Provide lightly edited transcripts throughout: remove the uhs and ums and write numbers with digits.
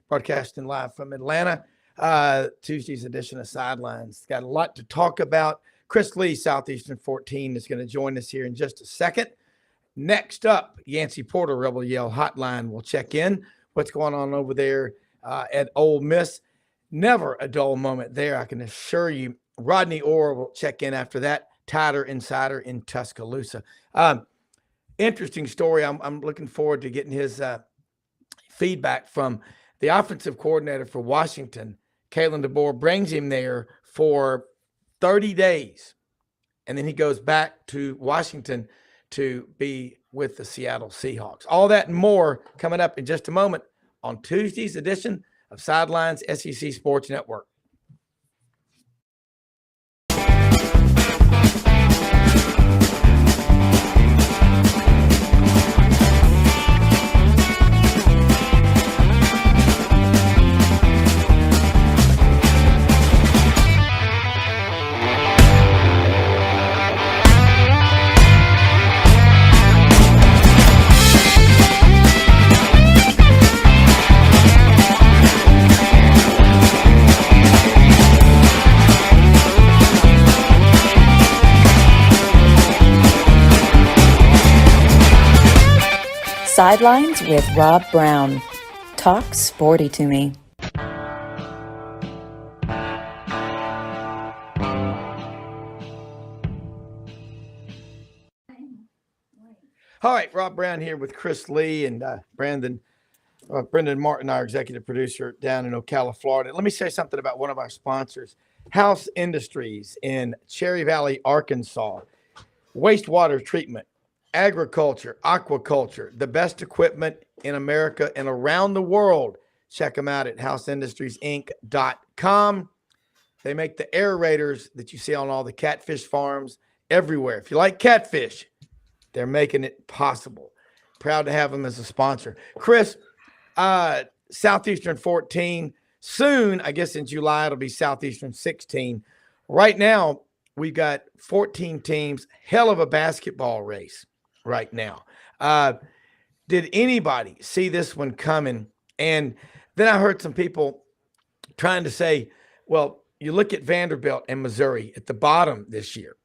broadcasting live from Atlanta. Tuesday's edition of Sidelines. Got a lot to talk about. Chris Lee, Southeastern 14, is going to join us here in just a second. Next up, Yancy Porter, Rebel Yell Hotline, will check in. What's going on over there at Ole Miss? Never a dull moment there, I can assure you. Rodney Orr will check in after that. Tider Insider in Tuscaloosa. Interesting story. I'm looking forward to getting his feedback from the offensive coordinator for Washington. Kalen DeBoer brings him there for 30 days, and then he goes back to Washington to be with the Seattle Seahawks. All that and more coming up in just a moment on Tuesday's edition of Sidelines SEC Sports Network. Sidelines with Rob Browne. Talk sporty to me. All right, Rob Browne here with Chris Lee and Brenden Martin, our executive producer down in Ocala, Florida. Let me say something about one of our sponsors, House Industries in Cherry Valley, Arkansas. Wastewater treatment, agriculture, aquaculture, the best equipment in America and around the world. Check them out at houseindustriesinc.com. They make the aerators that you see on all the catfish farms everywhere. If you like catfish, they're making it possible. Proud to have them as a sponsor. Chris, Southeastern 14. Soon, I guess in July, it'll be Southeastern 16. Right now, we've got 14 teams. Hell of a basketball race right now. Did anybody see this one coming? And then I heard some people trying to say, well, you look at Vanderbilt and Missouri at the bottom this year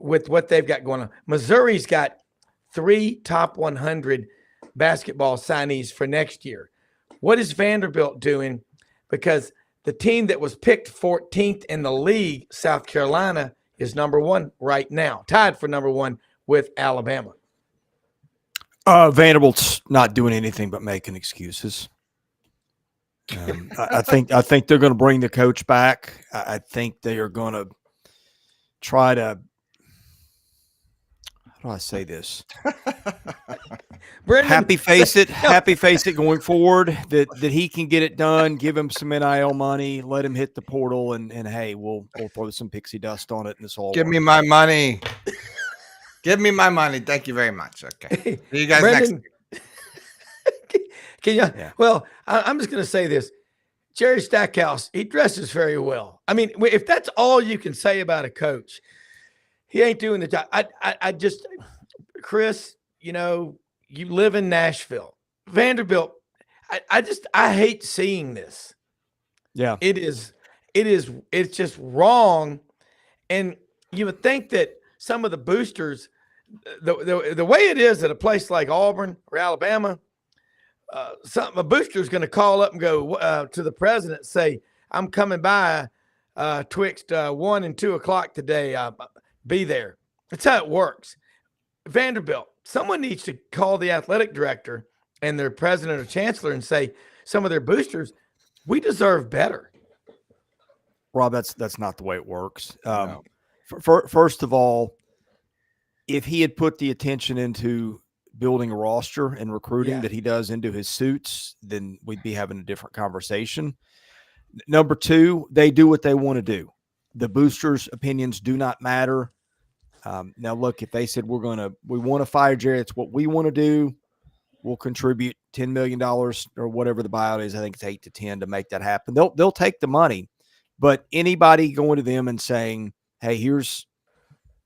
with what they've got going on. Missouri's got 3 top 100 basketball signees for next year. What is Vanderbilt doing? Because the team that was picked 14th in the league, South Carolina, is number 1 right now, tied for number 1 with Alabama. Vanderbilt's not doing anything but making excuses. I think they're going to bring the coach back. I think they are going to try to. How do I say this? Brenden, happy face it going forward that he can get it done. Give him some NIL money, let him hit the portal, and hey, we'll throw some pixie dust on it, and it's all. Give me my money. Give me my money. Thank you very much. Okay. See you guys Brenden, next week. Can you? Yeah. Well, I'm just going to say this. Jerry Stackhouse, he dresses very well. I mean, if that's all you can say about a coach, he ain't doing the job. I just, Chris, you know, you live in Nashville. Vanderbilt, I hate seeing this. Yeah. It's just wrong. And you would think that some of the boosters, the way it is at a place like Auburn or Alabama, a booster is going to call up and go to the president and say, I'm coming by twixt 1 and 2 o'clock today. Be there. That's how it works. Vanderbilt, someone needs to call the athletic director and their president or chancellor and say, some of their boosters, we deserve better. Rob, that's not the way it works. No. First of all, if he had put the attention into building a roster and recruiting that he does into his suits, then we'd be having a different conversation. Number 2, they do what they want to do. The boosters' opinions do not matter. Now, look, if they said we want to fire Jerry, it's what we want to do. We'll contribute $10 million or whatever the buyout is. I think it's 8 to 10 to make that happen. They'll take the money, but anybody going to them and saying, hey, here's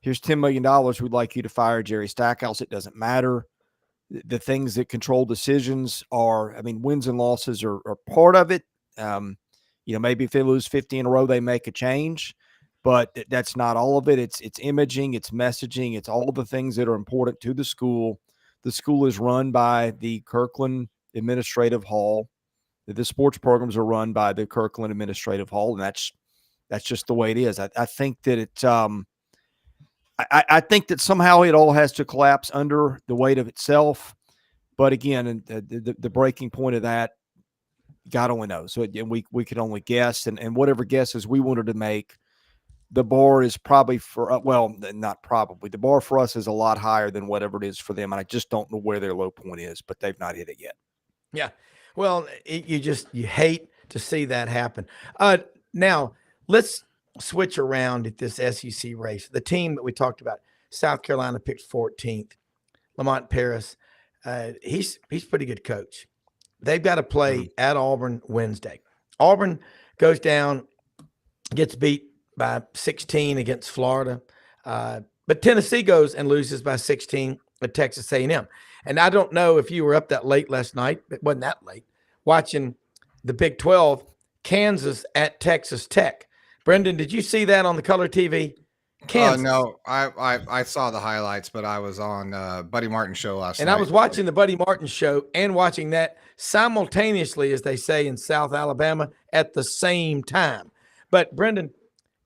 $10 million. We'd like you to fire Jerry Stackhouse. It doesn't matter. the things that control decisions are, I mean, wins and losses are part of it. Maybe if they lose 50 in a row, they make a change, but that's not all of it. It's imaging, it's messaging, it's all the things that are important to the school. The school is run by the Kirkland Administrative Hall. The sports programs are run by the Kirkland Administrative Hall, and that's just the way it is. I think that it's I think that somehow it all has to collapse under the weight of itself. But again, the breaking point of that, God only knows. So we could only guess, and whatever guesses we wanted to make, the bar is probably not probably. The bar for us is a lot higher than whatever it is for them. And I just don't know where their low point is, but they've not hit it yet. Yeah. Well, you hate to see that happen. Now let's switch around at this SEC race. The team that we talked about, South Carolina picked 14th. Lamont Paris, he's a pretty good coach. They've got to play at Auburn Wednesday. Auburn goes down, gets beat by 16 against Florida, but Tennessee goes and loses by 16 at Texas A&M. And I don't know if you were up that late last night, but it wasn't that late, watching the Big 12, Kansas at Texas Tech. Brenden, did you see that on the color TV? Kansas. No, I saw the highlights, but I was on Buddy Martin's show last night. And I was watching the Buddy Martin show and watching that simultaneously, as they say in South Alabama, at the same time. But Brenden,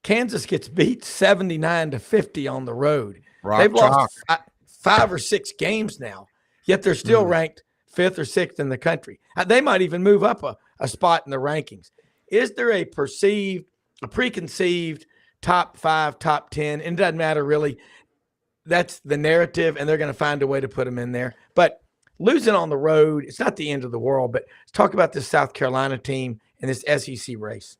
Kansas gets beat 79-50 on the road. They've lost 5 or 6 games now, yet they're still ranked 5th or 6th in the country. They might even move up a spot in the rankings. Is there a preconceived top 5, top 10? And it doesn't matter really. That's the narrative, and they're going to find a way to put them in there. But losing on the road, it's not the end of the world. But let's talk about this South Carolina team and this SEC race.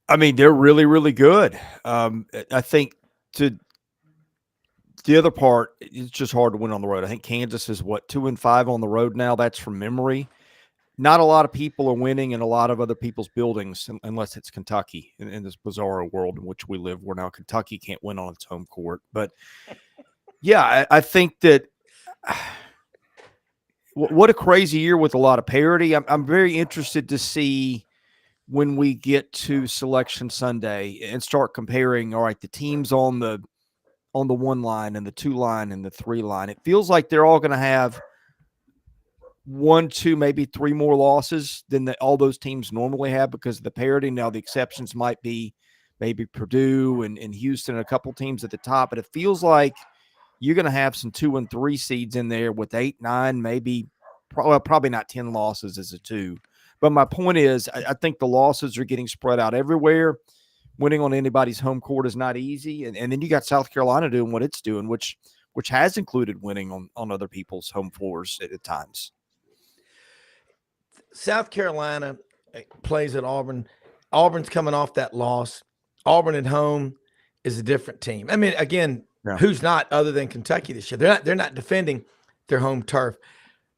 I mean, they're really, really good. I think to the other part, it's just hard to win on the road. I think Kansas is 2-5 on the road now. That's from memory. Not a lot of people are winning in a lot of other people's buildings unless it's Kentucky in this bizarre world in which we live, where now Kentucky can't win on its home court. But yeah, I think that what a crazy year with a lot of parity. I'm very interested to see when we get to Selection Sunday and start comparing, all right, the teams on the 1 line and the 2 line and the 3 line. It feels like they're all going to have 1, 2, maybe 3 more losses than all those teams normally have because of the parity. Now the exceptions might be maybe Purdue and Houston and a couple teams at the top, but it feels like you're going to have some 2 and 3 seeds in there with 8, 9, maybe probably not 10 losses as a 2. But my point is, I think the losses are getting spread out everywhere. Winning on anybody's home court is not easy. And then you got South Carolina doing what it's doing, which has included winning on other people's home floors at times. South Carolina plays at Auburn. Auburn's coming off that loss. Auburn at home is a different team. I mean, again, who's not other than Kentucky this year? They're not defending their home turf.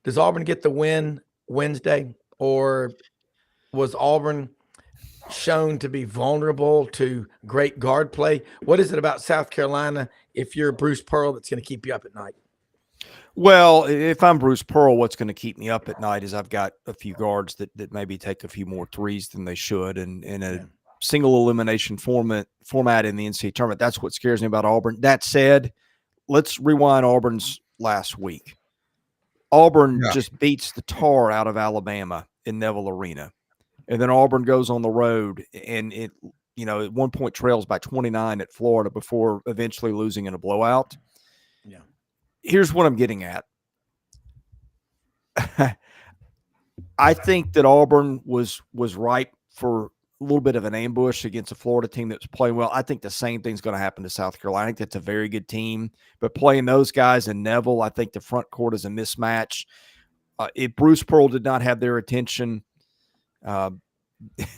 Does Auburn get the win Wednesday, or was Auburn shown to be vulnerable to great guard play? What is it about South Carolina, if you're Bruce Pearl, that's going to keep you up at night? Well, if I'm Bruce Pearl, what's going to keep me up at night is I've got a few guards that maybe take a few more threes than they should, and in a single elimination format in the NCAA tournament. That's what scares me about Auburn. That said, let's rewind Auburn's last week. Auburn just beats the tar out of Alabama in Neville Arena. And then Auburn goes on the road and at one point trails by 29 at Florida before eventually losing in a blowout. Yeah. Here's what I'm getting at. I think that Auburn was ripe for a little bit of an ambush against a Florida team that was playing well. I think the same thing's going to happen to South Carolina. I think that's a very good team. But playing those guys and Neville, I think the front court is a mismatch. If Bruce Pearl did not have their attention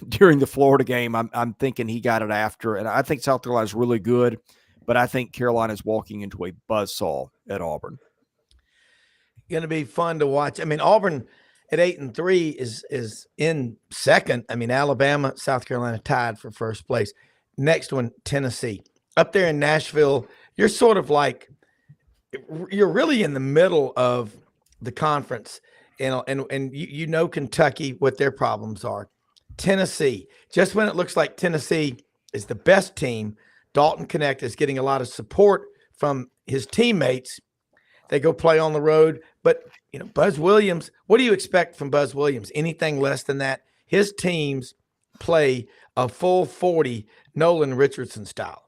during the Florida game, I'm thinking he got it after. And I think South Carolina is really good, but I think Carolina is walking into a buzzsaw at Auburn. Going to be fun to watch. I mean, Auburn at 8-3 is in second. I mean, Alabama, South Carolina tied for first place. Next one, Tennessee. Up there in Nashville, you're sort of like you're really in the middle of the conference, and you know Kentucky, what their problems are. Tennessee, just when it looks like Tennessee is the best team, Dalton Connect is getting a lot of support from his teammates. They go play on the road, but Buzz Williams. What do you expect from Buzz Williams? Anything less than that? His teams play a full 40 Nolan Richardson style.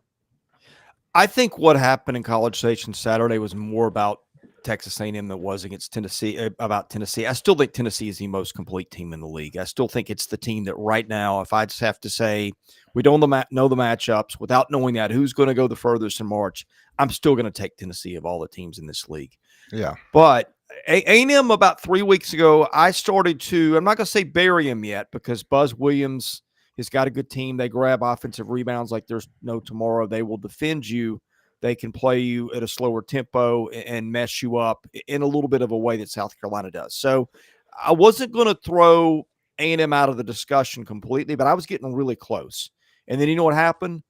I think what happened in College Station Saturday was more about Texas A&M than it was against Tennessee. About Tennessee, I still think Tennessee is the most complete team in the league. I still think it's the team that right now, if I just have to say, we don't know the matchups without knowing that who's going to go the furthest in March, I'm still going to take Tennessee of all the teams in this league. Yeah, but A&M about 3 weeks ago, I started to. I'm not going to say bury him yet because Buzz Williams has got a good team. They grab offensive rebounds like there's no tomorrow. They will defend you. They can play you at a slower tempo and mess you up in a little bit of a way that South Carolina does. So I wasn't going to throw A&M out of the discussion completely, but I was getting really close. And then you know what happened?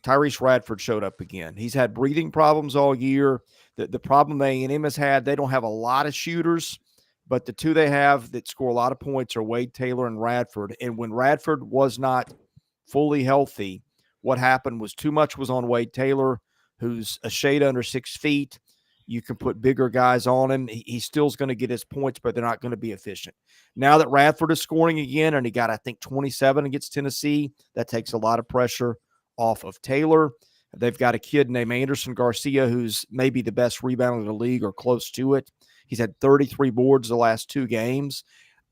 Tyrese Radford showed up again. He's had breathing problems all year. The problem A&M has had, they don't have a lot of shooters, but the two they have that score a lot of points are Wade Taylor and Radford. And when Radford was not fully healthy, what happened was too much was on Wade Taylor, who's a shade under 6 feet. You can put bigger guys on him. He still's going to get his points, but they're not going to be efficient. Now that Radford is scoring again, and he got, I think, 27 against Tennessee, that takes a lot of pressure off of Taylor. They've got a kid named Anderson Garcia, who's maybe the best rebounder in the league or close to it. He's had 33 boards the last 2 games.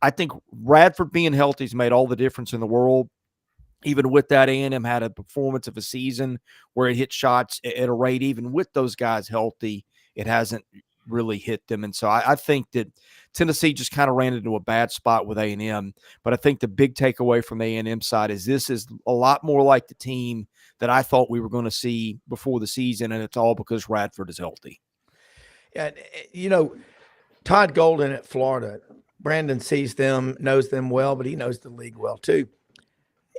I think Radford being healthy has made all the difference in the world. Even with that, A&M had a performance of a season where it hit shots at a rate, even with those guys healthy, it hasn't really hit them. And so I think that Tennessee just kind of ran into a bad spot with A&M. But I think the big takeaway from the A&M side is this is a lot more like the team that I thought we were going to see before the season, and it's all because Radford is healthy. Yeah, Todd Golden at Florida, Brenden sees them, knows them well, but he knows the league well too.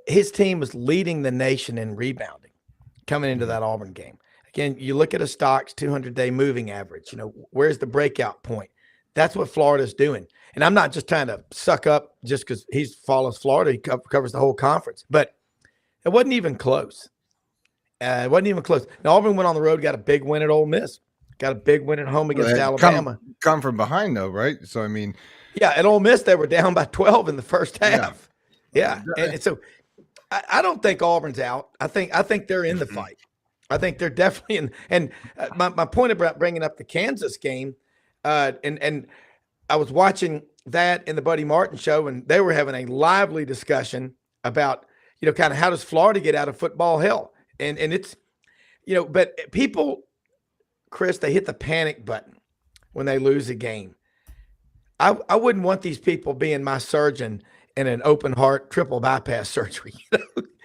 His team was leading the nation in rebounding coming into that Auburn game. Again, you look at a Stocks 200-day moving average. Where's the breakout point? That's what Florida's doing. And I'm not just trying to suck up just because he follows Florida. He covers the whole conference. But it wasn't even close. It wasn't even close. Now, Auburn went on the road, got a big win at Ole Miss. Got a big win at home against Alabama. Come from behind, though, right? So, I mean. Yeah, at Ole Miss, they were down by 12 in the first half. Yeah. And so I don't think Auburn's out. I think they're in the fight. I think they're definitely in. And my point about bringing up the Kansas game, and I was watching that in the Buddy Martin show, and they were having a lively discussion about, kind of how does Florida get out of football hell? And it's, but people, Chris, they hit the panic button when they lose a game. I wouldn't want these people being my surgeon in an open heart triple bypass surgery.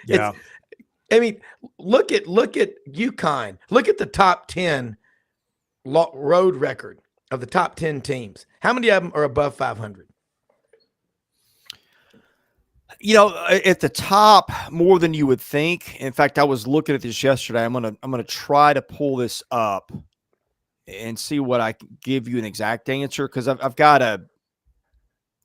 Yeah. I mean, look at UConn. Look at the top 10 road record of the top 10 teams. How many of them are above 500? At the top, more than you would think. In fact, I was looking at this yesterday. I'm gonna try to pull this up and see what I can give you an exact answer, because I've got a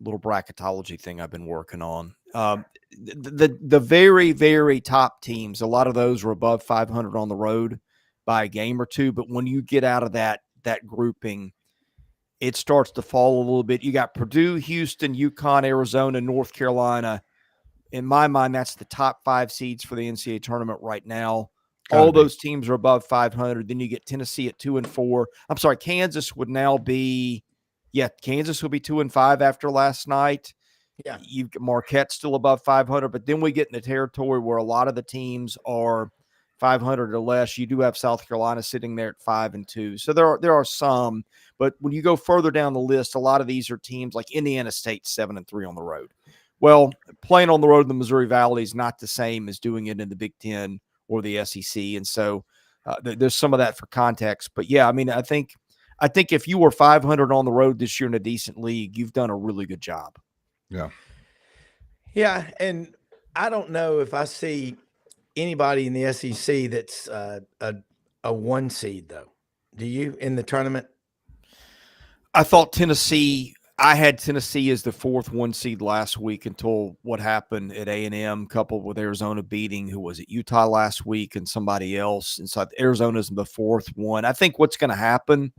little bracketology thing I've been working on. The very, very top teams, a lot of those are above 500 on the road by a game or two. But when you get out of that grouping, it starts to fall a little bit. You got Purdue, Houston, UConn, Arizona, North Carolina. In my mind, that's the top 5 seeds for the NCAA tournament right now. All those teams are above 500. Then you get Tennessee at 2-4. I'm sorry, Kansas would now be, Kansas will be 2-5 after last night. Yeah, you've got Marquette still above 500, but then we get in the territory where a lot of the teams are 500 or less. You do have South Carolina sitting there at 5-2. So there are some, but when you go further down the list, a lot of these are teams like Indiana State 7-3 on the road. Well, playing on the road in the Missouri Valley is not the same as doing it in the Big Ten or the SEC. And so there's some of that for context. But yeah, I mean, I think if you were 500 on the road this year in a decent league, you've done a really good job. Yeah. Yeah. And I don't know if I see anybody in the SEC that's a 1 seed, though. Do you in the tournament? I thought Tennessee. I had Tennessee as the 4th 1 seed last week until what happened at A&M, coupled with Arizona beating who was at Utah last week and somebody else. And so Arizona's the 4th one. I think what's going to happen,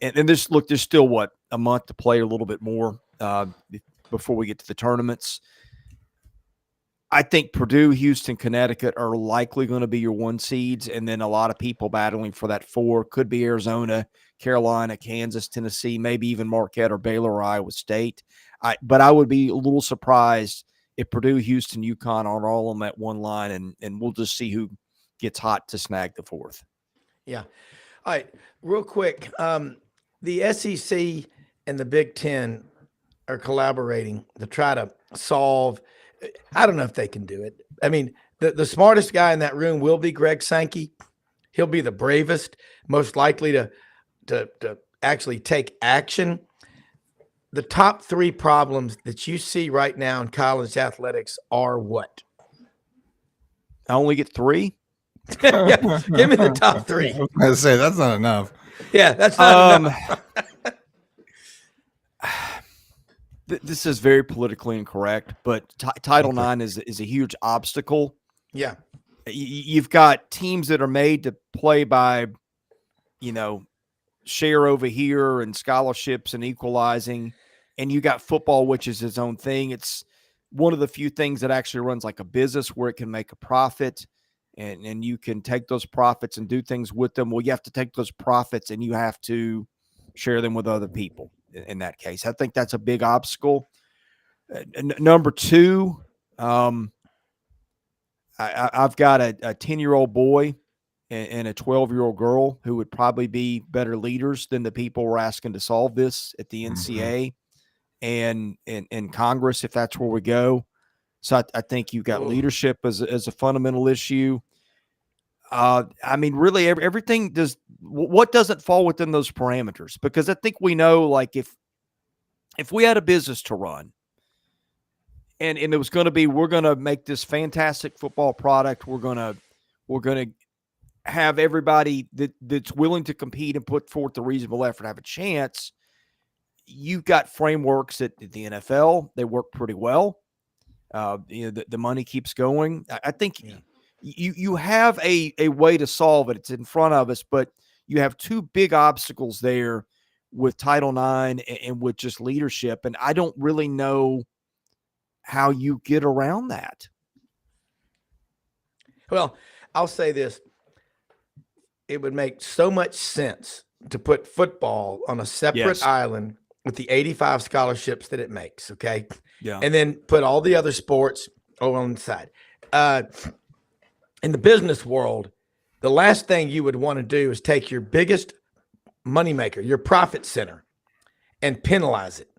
and there's still a month to play, a little bit more before we get to the tournaments. I think Purdue, Houston, Connecticut are likely going to be your 1 seeds, and then a lot of people battling for that 4. Could be Arizona, Carolina, Kansas, Tennessee, maybe even Marquette or Baylor or Iowa State. But I would be a little surprised if Purdue, Houston, UConn are all on that one line, and we'll just see who gets hot to snag the 4th. Yeah. All right. Real quick, the SEC and the Big Ten are collaborating to try to solve – I don't know if they can do it. I mean, the smartest guy in that room will be Greg Sankey. He'll be the bravest, most likely to actually take action. The top 3 problems that you see right now in college athletics are what? I only get 3? Yeah, give me the top 3. I was going to say, that's not enough. Yeah, that's not enough. This is very politically incorrect, but Title IX is a huge obstacle. Yeah. You've got teams that are made to play by, share over here and scholarships and equalizing, and you got football, which is its own thing. It's one of the few things that actually runs like a business where it can make a profit, and you can take those profits and do things with them. Well, you have to take those profits and you have to share them with other people. In that case, I think that's a big obstacle. Number 2, I've got a 10-year-old boy and a 12-year-old girl who would probably be better leaders than the people we're asking to solve this at the NCAA and in Congress, if that's where we go. So I think you've got leadership as a fundamental issue. I mean, really, everything does. What doesn't fall within those parameters? Because I think we know, like, if we had a business to run, and it was going to be, we're going to make this fantastic football product. We're going to have everybody that's willing to compete and put forth the reasonable effort have a chance. You've got frameworks at the NFL; they work pretty well. The money keeps going. I think. Yeah. You have a way to solve it. It's in front of us, but you have 2 big obstacles there with Title IX and with just leadership. And I don't really know how you get around that. Well, I'll say this. It would make so much sense to put football on a separate island with the 85 scholarships that it makes, okay? Yeah. And then put all the other sports over on the side. In the business world, the last thing you would want to do is take your biggest moneymaker, your profit center, and penalize it.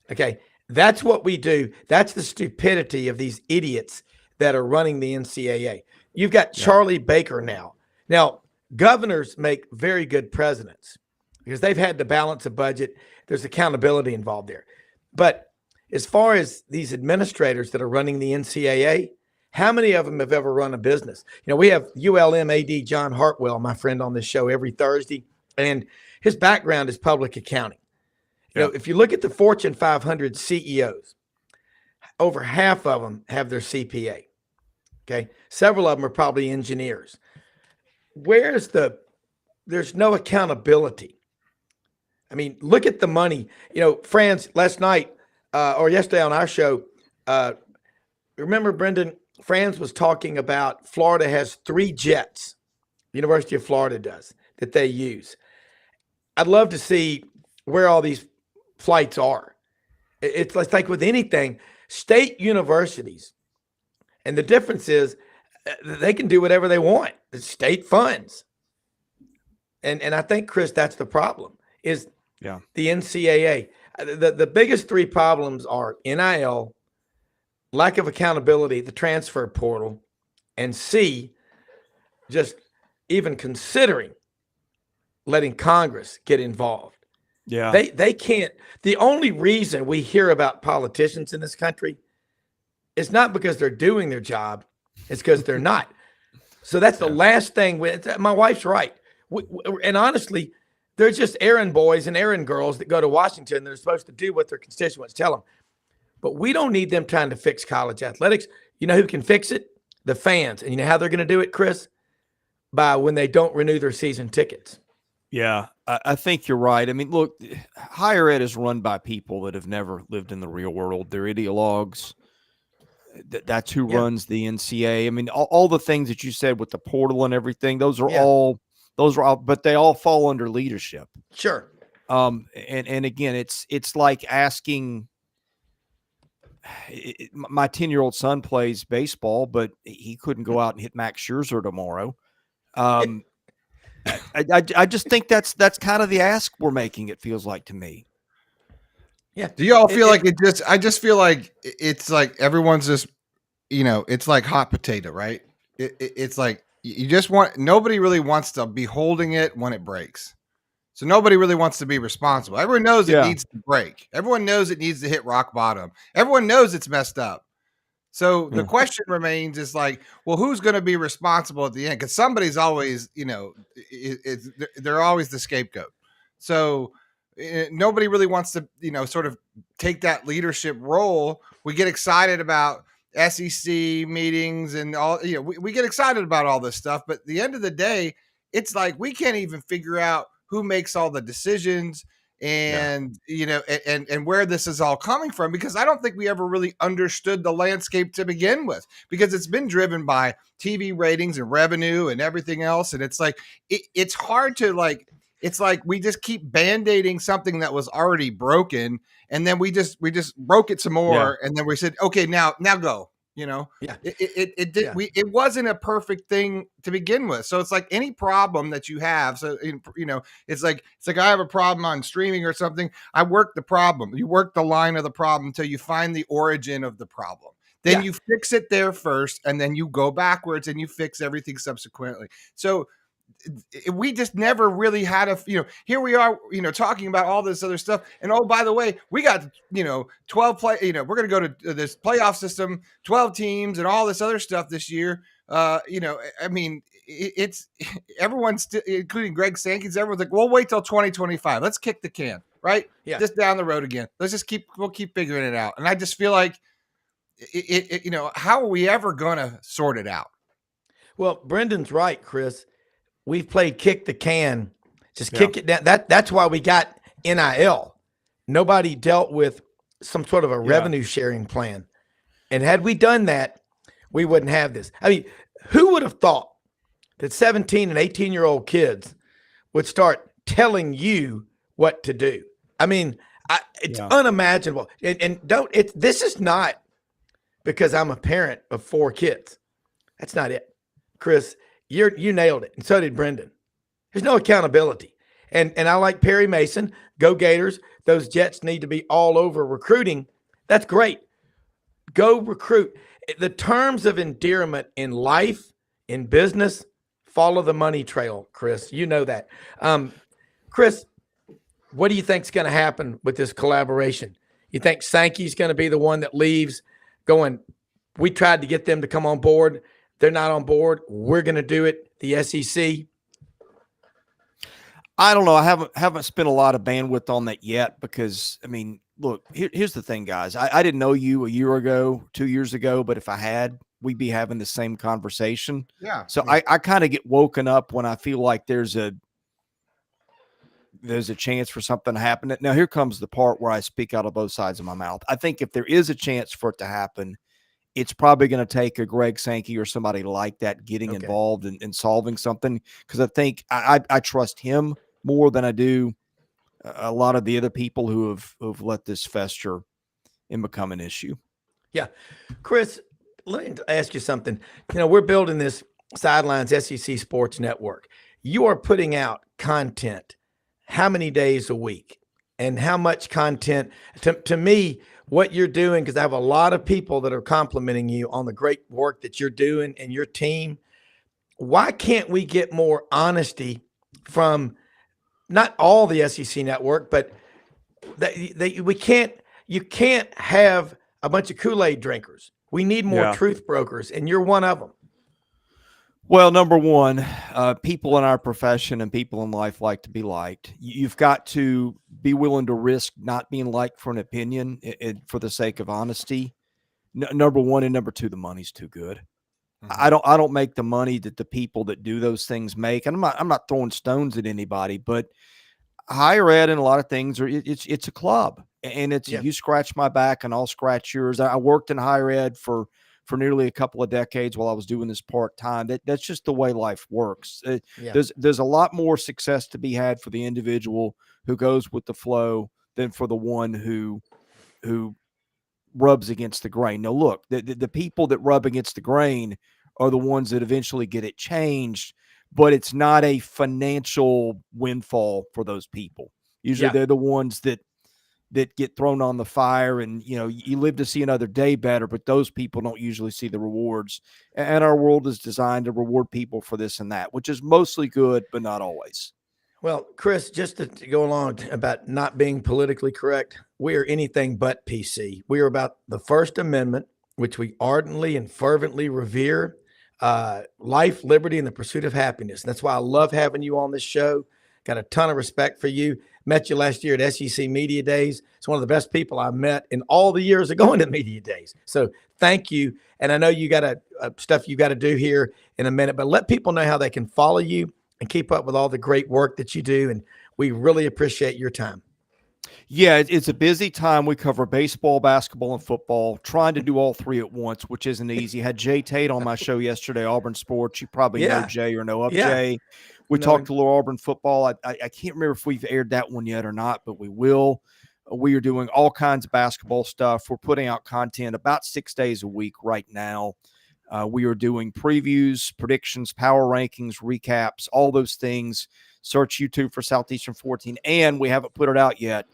Okay, that's what we do. That's the stupidity of these idiots that are running the NCAA. You've got Charlie Baker now. Now, governors make very good presidents because they've had to balance a budget. There's accountability involved there. But as far as these administrators that are running the NCAA, how many of them have ever run a business? We have ULM AD John Hartwell, my friend, on this show every Thursday, and his background is public accounting. If you look at the Fortune 500 CEOs, over half of them have their CPA. Okay, several of them are probably engineers. There's no accountability. I mean, look at the money. Franz, last night or yesterday on our show, remember, Brenden, Franz was talking about Florida has 3 jets, the University of Florida does, that they use. I'd love to see where all these flights are. It's like with anything, state universities, and the difference is they can do whatever they want. It's state funds. And I think, Chris, that's the problem, is the NCAA. The biggest 3 problems are NIL, lack of accountability, the transfer portal, and C, just even considering letting Congress get involved. Yeah. They can't. The only reason we hear about politicians in this country is not because they're doing their job, it's because they're not. So that's the last thing. My wife's right. And honestly, they're just errand boys and errand girls that go to Washington. They're supposed to do what their constituents tell them. But we don't need them trying to fix college athletics. You know who can fix it? The fans. And you know how they're going to do it, Chris? By when they don't renew their season tickets. Yeah, I think you're right. I mean, look, higher ed is run by people that have never lived in the real world. They're ideologues. That's who runs the NCAA. I mean, all the things that you said with the portal and everything, those are all, but they all fall under leadership. Sure. And again, it's like asking, my 10-year-old son plays baseball, but he couldn't go out and hit Max Scherzer tomorrow. I just think that's kind of the ask we're making. It feels like to me. Yeah. Do y'all feel like I just feel like it's like everyone's just, it's like hot potato, right? It's like you just nobody really wants to be holding it when it breaks. So nobody really wants to be responsible. Everyone knows it needs to break. Everyone knows it needs to hit rock bottom. Everyone knows it's messed up. So the question remains is like, well, who's going to be responsible at the end? Because somebody's always, they're always the scapegoat. So nobody really wants to, sort of take that leadership role. We get excited about SEC meetings and all, we get excited about all this stuff. But at the end of the day, it's like we can't even figure out who makes all the decisions and and where this is all coming from, because I don't think we ever really understood the landscape to begin with, because it's been driven by TV ratings and revenue and everything else. And it's like it's hard to it's like we just keep band-aiding something that was already broken, and then we just broke it some more, and then we said, okay, now go. It wasn't a perfect thing to begin with. So it's like any problem that you have. So, it's like I have a problem on streaming or something. I work the problem. You work the line of the problem until you find the origin of the problem. Then you fix it there first, and then you go backwards and you fix everything subsequently. So we just never really had here we are, talking about all this other stuff. And oh, by the way, we got, 12 play, we're going to go to this playoff system, 12 teams and all this other stuff this year. I mean, it's everyone's, including Greg Sankey's, everyone's like, we'll wait till 2025. Let's kick the can, right? Yeah. Just down the road again. Let's just we'll keep figuring it out. And I just feel like how are we ever going to sort it out? Well, Brendan's right, Chris. We've played kick the can, just kick it down. That's why we got NIL. Nobody dealt with some sort of a revenue sharing plan. And had we done that, we wouldn't have this. I mean, who would have thought that 17 and 18-year-old kids would start telling you what to do? I mean, it's unimaginable. And this is not because I'm a parent of 4 kids. That's not it. Chris, you nailed it, and so did Brenden. There's no accountability. And I like Perry Mason. Go Gators. Those Jets need to be all over recruiting. That's great. Go recruit. The terms of endearment in life, in business, follow the money trail, Chris. You know that. Chris, what do you think is going to happen with this collaboration? You think Sankey's going to be the one that leaves going, we tried to get them to come on board. They're not on board. We're going to do it. The SEC. I don't know. I haven't spent a lot of bandwidth on that yet, because I mean, look, here's the thing, guys. I didn't know you a year ago, 2 years ago, but if I had, we'd be having the same conversation. Yeah. So I kind of get woken up when I feel like there's a chance for something to happen. Now, here comes the part where I speak out of both sides of my mouth. I think if there is a chance for it to happen, it's probably going to take a Greg Sankey or somebody like that getting involved in solving something, because I think I trust him more than I do a lot of the other people who've let this fester and become an issue. Yeah. Chris, let me ask you something. We're building this Sidelines SEC Sports Network. You are putting out content how many days a week, and how much content? To me, what you're doing, because I have a lot of people that are complimenting you on the great work that you're doing and your team. Why can't we get more honesty from not all the SEC network, but you can't have a bunch of Kool-Aid drinkers. We need more truth brokers, and you're one of them. Well, number one, people in our profession and people in life like to be liked. You've got to be willing to risk not being liked for an opinion for the sake of honesty. Number one, and number two, the money's too good. I don't make the money that the people that do those things make. And I'm not throwing stones at anybody, but higher ed and a lot of things it's a club, and it's Yeah. you scratch my back and I'll scratch yours. I worked in higher ed for nearly a couple of decades while I was doing this part time. That's just the way life works. Yeah. There's a lot more success to be had for the individual who goes with the flow than for the one who rubs against the grain. Now, look, the people that rub against the grain are the ones that eventually get it changed, but it's not a financial windfall for those people. Usually they're the ones that get thrown on the fire, and you live to see another day better, but those people don't usually see the rewards. And our world is designed to reward people for this and that, which is mostly good, but not always. Well, Chris, just to go along about not being politically correct, we are anything but PC. We are about the First Amendment, which we ardently and fervently revere, life, liberty, and the pursuit of happiness. And that's why I love having you on this show. Got a ton of respect for you. Met you last year at SEC Media Days. It's one of the best people I've met in all the years of going to Media Days. So thank you. And I know you got stuff you got to do here in a minute, but let people know how they can follow you and keep up with all the great work that you do. And we really appreciate your time. Yeah, it's a busy time. We cover baseball, basketball, and football, trying to do all three at once, which isn't easy. Had Jay Tate on my show yesterday, Auburn Sports. You probably know Jay or know of Jay. We talked a little Auburn football. I can't remember if we've aired that one yet or not, but we will. We are doing all kinds of basketball stuff. We're putting out content about 6 days a week right now. We are doing previews, predictions, power rankings, recaps, all those things. Search YouTube for Southeastern 14, and we haven't put it out yet,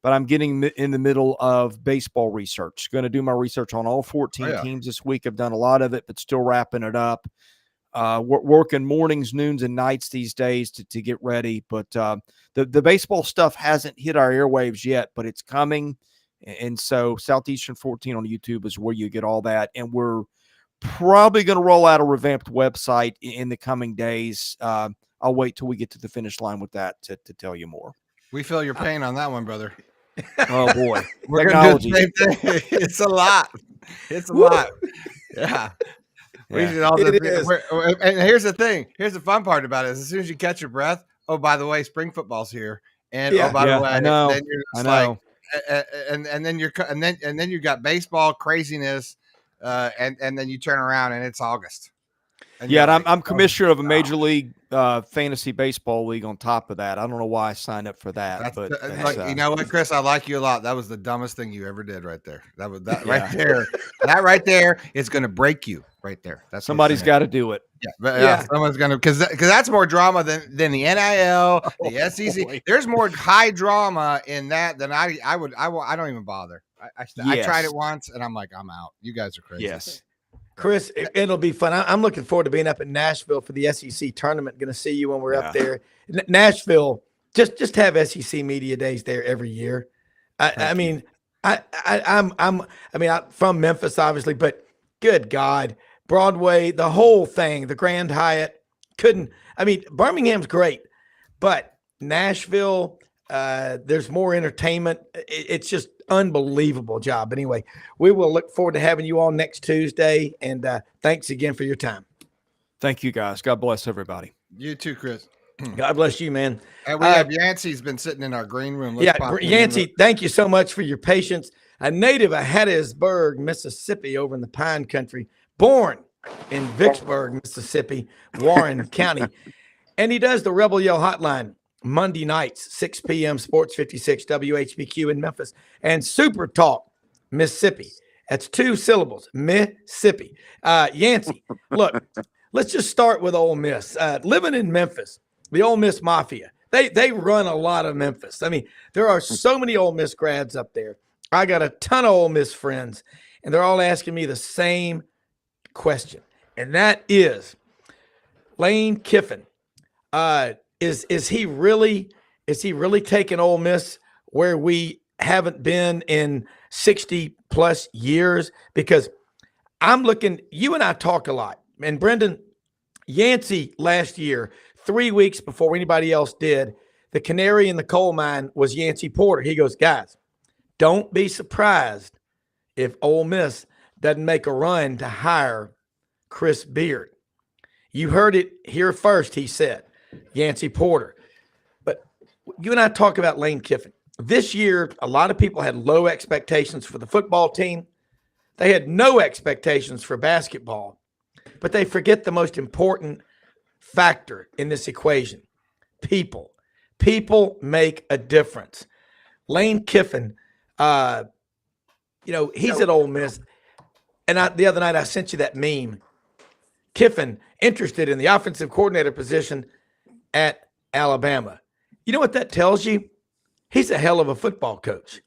but I'm getting in the middle of baseball research. Going to do my research on all 14 teams this week. I've done a lot of it, but still wrapping it up. Working mornings, noons, and nights these days to get ready. But the baseball stuff hasn't hit our airwaves yet, but it's coming. And so Southeastern 14 on YouTube is where you get all that. And we're probably going to roll out a revamped website in the coming days. I'll wait till we get to the finish line with that to tell you more. We feel your pain on that one, brother. Oh boy, We're going to do the same thing. It's a lot. It's a lot. Yeah. We should all and here's the thing. Here's the fun part about it. Is as soon as you catch your breath, oh, by the way, spring football's here. And oh, by the way, I know. Then you're just and then you got baseball craziness, and then you turn around and it's August. And I'm commissioner of a major league fantasy baseball league on top of that. I don't know why I signed up for that, but you know what, Chris, I like you a lot. That was the dumbest thing you ever did right there. Right there. That right there is going to break you right there. That's somebody's got to do it. Yeah, someone's going to because that's more drama than the NIL, the SEC. Boy. There's more high drama in that than I don't even bother. I tried it once and I'm like, I'm out. You guys are crazy. Yes. Chris, it'll be fun. I'm looking forward to being up in Nashville for the SEC tournament. Going to see you when we're up there. Nashville, just have SEC Media Days there every year. I'm from Memphis, obviously, but good God, Broadway, the whole thing, the Grand Hyatt Birmingham's great, but Nashville, there's more entertainment. It's just unbelievable job. Anyway, we will look forward to having you on next Tuesday. And thanks again for your time. Thank you, guys. God bless everybody. You too, Chris. God bless you, man. And we have Yancy's been sitting in our green room. Yancy, thank you so much for your patience. A native of Hattiesburg, Mississippi, over in the Pine Country, born in Vicksburg, Mississippi, Warren County. And he does the Rebel Yell Hotline Monday nights, 6 p.m. Sports 56 WHBQ in Memphis, and Super Talk Mississippi. That's 2 syllables, Mississippi. Yancy, look, let's just start with Ole Miss. Living in Memphis, the Ole Miss Mafia, they run a lot of Memphis. I mean, there are so many Ole Miss grads up there. I got a ton of Ole Miss friends, and they're all asking me the same question, and that is Lane Kiffin. Is he really taking Ole Miss where we haven't been in 60 plus years? Because I'm looking, you and I talk a lot, and Brenden, Yancy last year, 3 weeks before anybody else did, the canary in the coal mine was Yancy Porter. He goes, guys, don't be surprised if Ole Miss doesn't make a run to hire Chris Beard. You heard it here first, he said, Yancy Porter. But you and I talk about Lane Kiffin. This year, a lot of people had low expectations for the football team. They had no expectations for basketball, but they forget the most important factor in this equation: people. People make a difference. Lane Kiffin, he's at Ole Miss. And the other night I sent you that meme. Kiffin interested in the offensive coordinator position at Alabama. You know what that tells you? He's a hell of a football coach.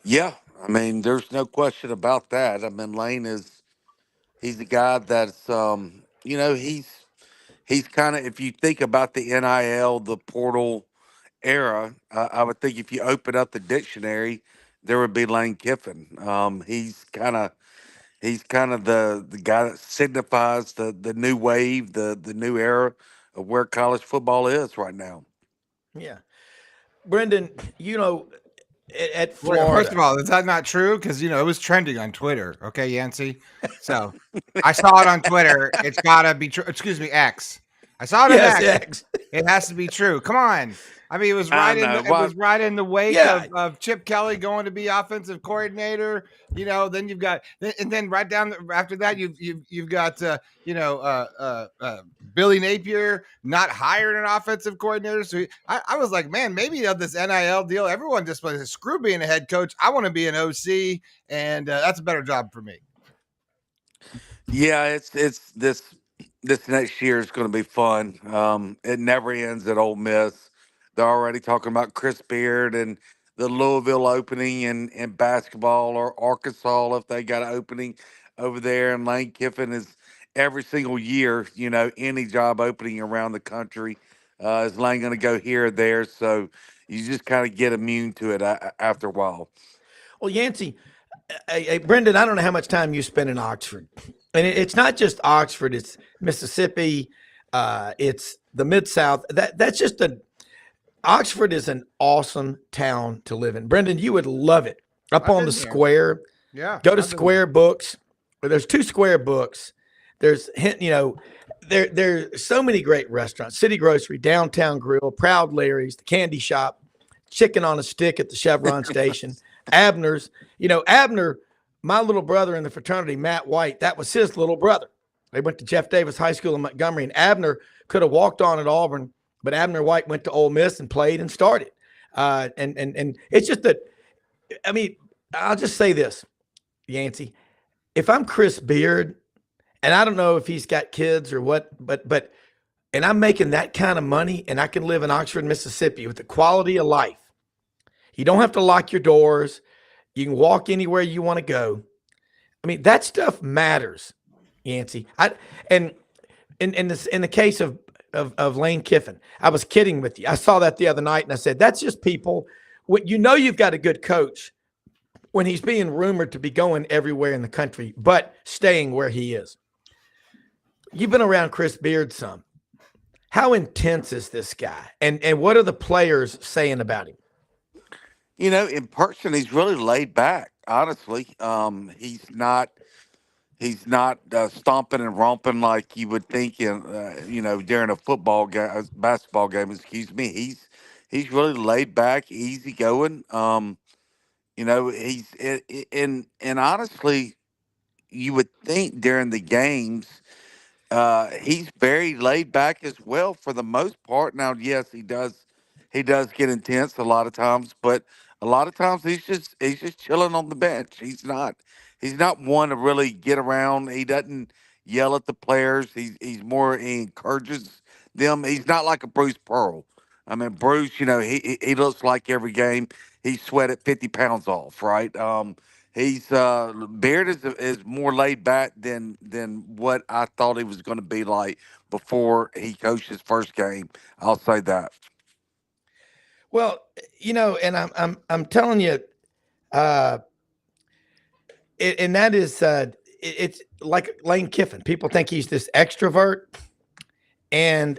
Yeah, I mean, there's no question about that. I mean, he's a guy that's he's kind of, if you think about the NIL, the portal era, I would think if you open up the dictionary, there would be Lane Kiffin. He's kind of the guy that signifies the new wave, the new era of where college football is right now. Yeah. Brenden, at Well, first of Florida. all, is that not true? Because it was trending on Twitter. Okay, Yancy. So I saw it on Twitter. It's gotta be true. Excuse me, X. I saw it on Yes, X. X. It has to be true. Come on. I mean, it was I right know. it was right in the wake Yeah. of Chip Kelly going to be offensive coordinator. Then you've got, and then right down after that, you've got Billy Napier not hiring an offensive coordinator. So I was like, man, maybe this NIL deal, everyone just was screw being a head coach. I want to be an OC, and that's a better job for me. Yeah, it's this next year is going to be fun. It never ends at Ole Miss. They're already talking about Chris Beard and the Louisville opening in basketball, or Arkansas if they got an opening over there. And Lane Kiffin is every single year, any job opening around the country. Is Lane going to go here or there? So you just kind of get immune to it after a while. Well, Yancy, Brenden, I don't know how much time you spend in Oxford. And it's not just Oxford, it's Mississippi, it's the Mid-South. That's just Oxford is an awesome town to live in. Brenden, you would love it. Up I've on the been there. square. Yeah. Go to I've been Square Books. There's 2 Square Books. There's there's so many great restaurants: City Grocery, Downtown Grill, Proud Larry's, the Candy Shop, Chicken on a Stick at the Chevron Station, Abner's. Abner, my little brother in the fraternity, Matt White, that was his little brother. They went to Jeff Davis High School in Montgomery, and Abner could have walked on at Auburn, but Abner White went to Ole Miss and played and started. And it's just that, I mean, I'll just say this, Yancy. If I'm Chris Beard, and I don't know if he's got kids or what, but and I'm making that kind of money, and I can live in Oxford, Mississippi with the quality of life. You don't have to lock your doors. You can walk anywhere you want to go. I mean, that stuff matters, Yancy. And in the case of Lane Kiffin, I was kidding with you. I saw that the other night, and I said, that's just people. You've got a good coach when he's being rumored to be going everywhere in the country, but staying where he is. You've been around Chris Beard some. How intense is this guy? And what are the players saying about him? In person, he's really laid back. Honestly, he's not stomping and romping like you would think during a football game, basketball game. Excuse me. He's really laid back, easy going. He's and honestly, you would think during the games, he's very laid back as well for the most part. Now, yes, he does get intense a lot of times, but a lot of times he's just chilling on the bench. He's not one to really get around. He doesn't yell at the players. He encourages them. He's not like a Bruce Pearl. I mean, Bruce, he looks like every game he sweated 50 pounds off, right? He's Beard is more laid back than what I thought he was going to be like before he coached his first game. I'll say that. Well, and I'm telling you, and that is it's like Lane Kiffin. People think he's this extrovert, and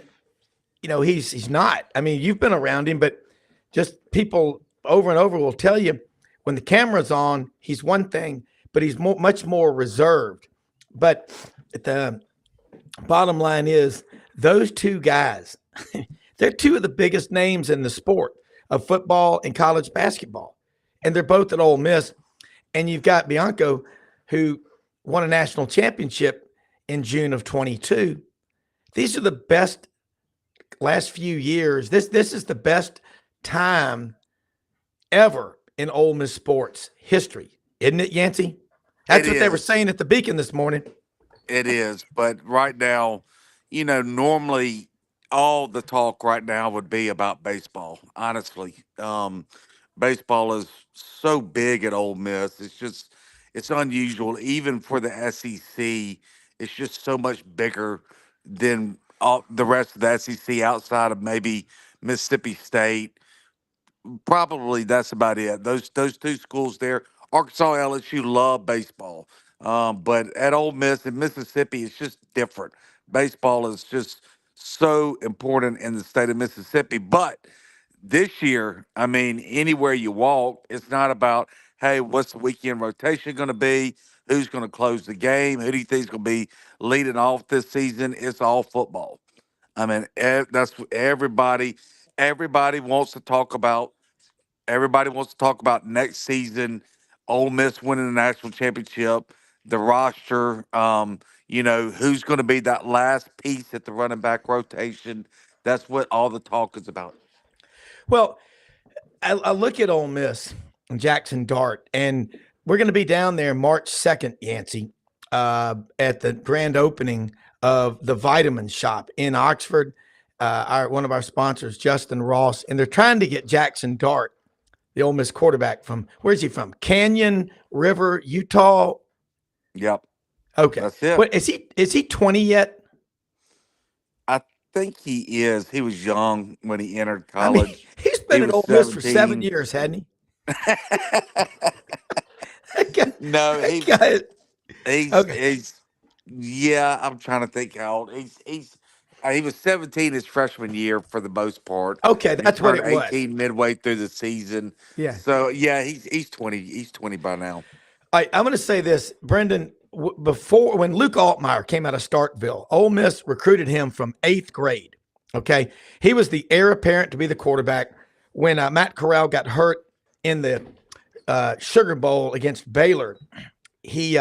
he's not. I mean, you've been around him, but just people over and over will tell you when the camera's on, he's one thing, but he's much more reserved. But the bottom line is those two guys, they're two of the biggest names in the sport of football and college basketball. And they're both at Ole Miss. And you've got Bianco, who won a national championship in June of 22. These are the best last few years. This is the best time ever in Ole Miss sports history, isn't it, Yancy? That's what they were saying at the Beacon this morning. It is, but right now, normally all the talk right now would be about baseball. Honestly, baseball is so big at Ole Miss. It's unusual, even for the SEC. It's just so much bigger than all the rest of the SEC outside of maybe Mississippi State. Probably that's about it. Those two schools there, Arkansas, LSU, love baseball. But at Ole Miss and Mississippi, it's just different. Baseball is just so important in the state of Mississippi. But this year, I mean, anywhere you walk, it's not about, hey, what's the weekend rotation going to be? Who's going to close the game? Who do you think is going to be leading off this season? It's all football. I mean, that's everybody. Everybody wants to talk about. Everybody wants to talk about next season. Ole Miss winning the national championship, the roster. Who's going to be that last piece at the running back rotation? That's what all the talk is about. Well, I look at Ole Miss and Jackson Dart, and we're going to be down there March 2nd, Yancy, at the grand opening of the Vitamin Shop in Oxford. One of our sponsors, Justin Ross, and they're trying to get Jackson Dart, the Ole Miss quarterback from, where's he from? Canyon River, Utah. Yep. Okay. That's it. What, is he 20 yet? I think he is. He was young when he entered I mean, college. he's been He at was Ole Miss for 7 17. years, hadn't he? That guy- No, that guy- he's yeah, I'm trying to think how old. He was 17 his freshman year for the most part. okay, He that's what turned it was. 18 midway through the season. Yeah. So yeah, he's 20. He's 20 by now. I'm going to say this, Brenden. Before, when Luke Altmaier came out of Starkville, Ole Miss recruited him from 8th grade. Okay, he was the heir apparent to be the quarterback when Matt Corral got hurt in the Sugar Bowl against Baylor. He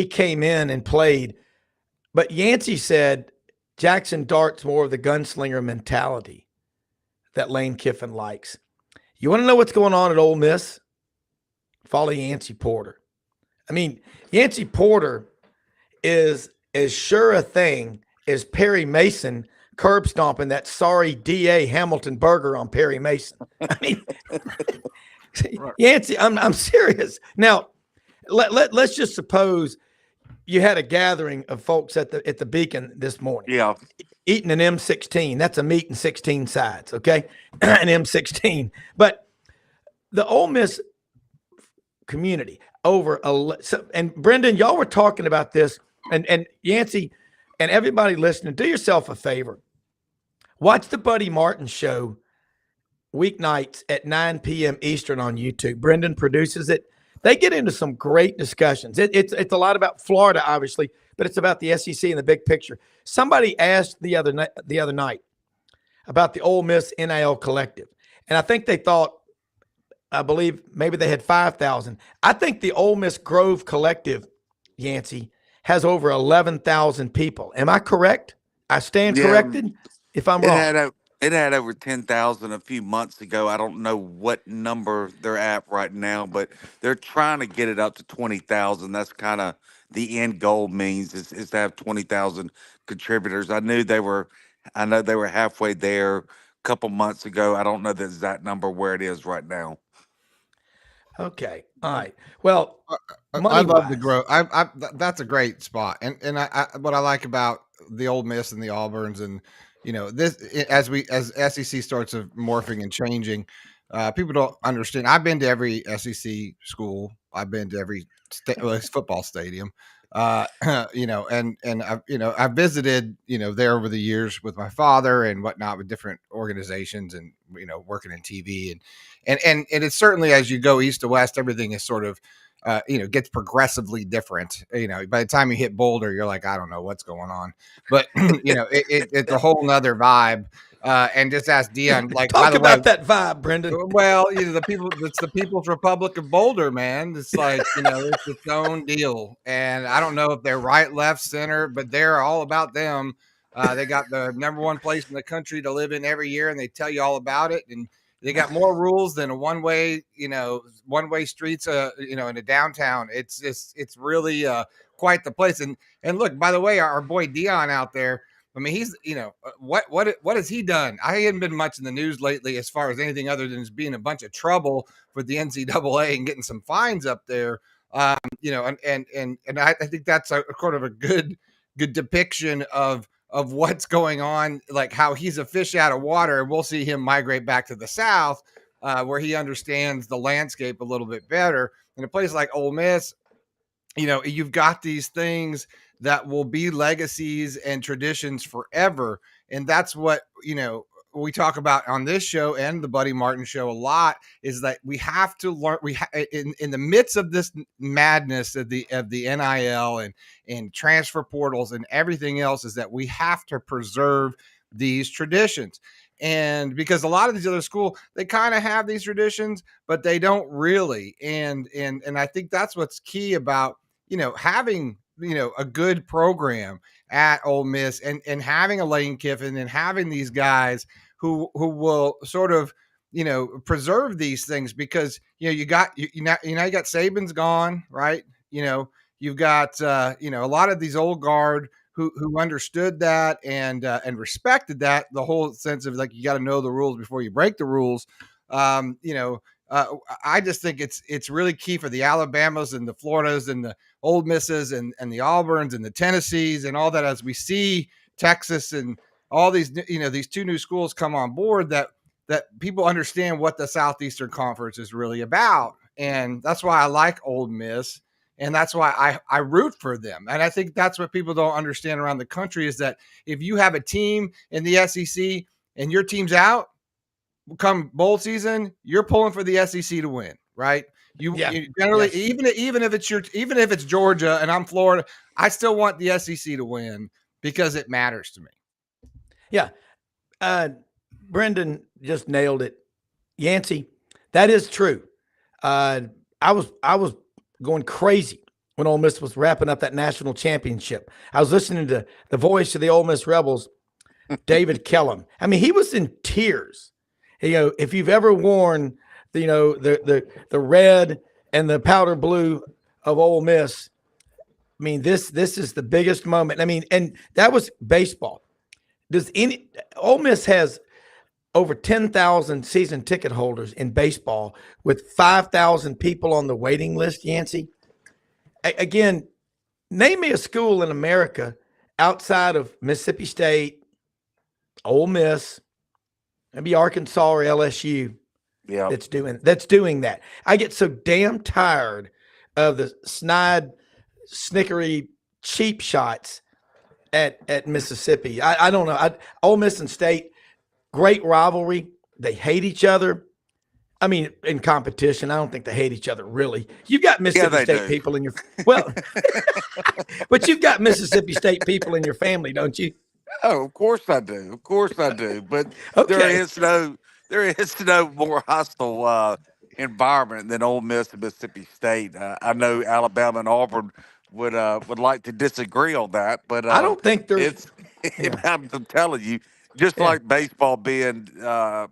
came in and played, but Yancy said Jackson Dart's more of the gunslinger mentality that Lane Kiffin likes. You want to know what's going on at Ole Miss? Follow Yancy Porter. I mean, Yancy Porter is as sure a thing as Perry Mason curb stomping that sorry DA Hamilton burger on Perry Mason. I mean, Yancy, I'm serious. Now, let's just suppose you had a gathering of folks at the Beacon this morning. Yeah. Eating an M16. That's a meat and 16 sides, okay? An M16. But the Ole Miss community and Brenden, y'all were talking about this, and Yancy and everybody listening, do yourself a favor. Watch the Buddy Martin show weeknights at 9 p.m. Eastern on YouTube. Brenden produces it. They get into some great discussions. It's a lot about Florida, obviously, but it's about the SEC and the big picture. Somebody asked the other night about the Ole Miss NIL collective, and I think they thought, I believe maybe they had 5,000. I think the Ole Miss Grove collective, Yancy, has over 11,000 people. Am I correct? I stand corrected if I'm wrong. It had over 10,000 a few months ago. I don't know what number they're at right now, but they're trying to get it up to 20,000. That's kind of the end goal means is to have 20,000 contributors. I know they were halfway there a couple months ago. I don't know the exact number where it is right now. Okay. All right. Well, I love the growth. That's a great spot. And I what I like about the Ole Miss and the Auburns and this as SEC starts morphing and changing, people don't understand. I've been to every SEC school. I've been to every football stadium. And I've visited, there over the years with my father and whatnot with different organizations and, working in TV and it's certainly as you go east to west, everything is sort of, gets progressively different. By the time you hit Boulder, you're like, I don't know what's going on, but it's a whole nother vibe. And just ask Dion, like, by Talk the way, about that vibe, Brenden. well, it's the People's Republic of Boulder, man. It's like, it's its own deal. And I don't know if they're right, left, center, but they're all about them. They got the number one place in the country to live in every year, and they tell you all about it. And they got more rules than a one-way streets, in a downtown. It's really quite the place. And look, by the way, our boy Dion out there, I mean, he's, what has he done? I haven't been much in the news lately as far as anything other than just being a bunch of trouble for the NCAA and getting some fines up there. And I think that's a sort of a good depiction of what's going on, like how he's a fish out of water, and we'll see him migrate back to the South, where he understands the landscape a little bit better. In a place like Ole Miss, you've got these things that will be legacies and traditions forever. And that's what, we talk about on this show and the Buddy Martin show a lot, is that we have to learn, in the midst of this madness of the NIL and transfer portals and everything else, is that we have to preserve these traditions. And because a lot of these other schools, they kind of have these traditions, but they don't really. And I think that's what's key about, having, a good program at Ole Miss and having a Lane Kiffin and having these guys who will sort of, preserve these things, because, you got Saban's gone, right? You've got, a lot of these old guard who understood that and respected that, the whole sense of like, you got to know the rules before you break the rules. I just think it's really key for the Alabamas and the Floridas and the Ole Misses and the Auburns and the Tennessees and all that, as we see Texas and all these, these two new schools come on board, that people understand what the Southeastern Conference is really about. And that's why I like Ole Miss. And that's why I root for them. And I think that's what people don't understand around the country, is that if you have a team in the SEC and your team's out, come bowl season, you're pulling for the SEC to win, right? You generally, yes. even if it's Georgia and I'm Florida, I still want the SEC to win because it matters to me. Yeah. Brenden just nailed it. Yancy, that is true. I was going crazy when Ole Miss was wrapping up that national championship. I was listening to the voice of the Ole Miss Rebels, David Kellum. I mean, he was in tears. If you've ever worn the red and the powder blue of Ole Miss, I mean, this is the biggest moment. I mean, and that was baseball. Ole Miss has over 10,000 season ticket holders in baseball, with 5,000 people on the waiting list, Yancy. Again, name me a school in America outside of Mississippi State, Ole Miss, maybe Arkansas or LSU, that's doing that. I get so damn tired of the snide, snickery, cheap shots at Mississippi. I don't know. Ole Miss and State, great rivalry. They hate each other. I mean, in competition, I don't think they hate each other, really. You've got Mississippi State people in your but you've got Mississippi State people in your family, don't you? Oh, of course I do. Of course I do. But Okay. there is no more hostile environment than Ole Miss and Mississippi State. I know Alabama and Auburn would like to disagree on that, but I don't think there's. I'm telling you, just like baseball being a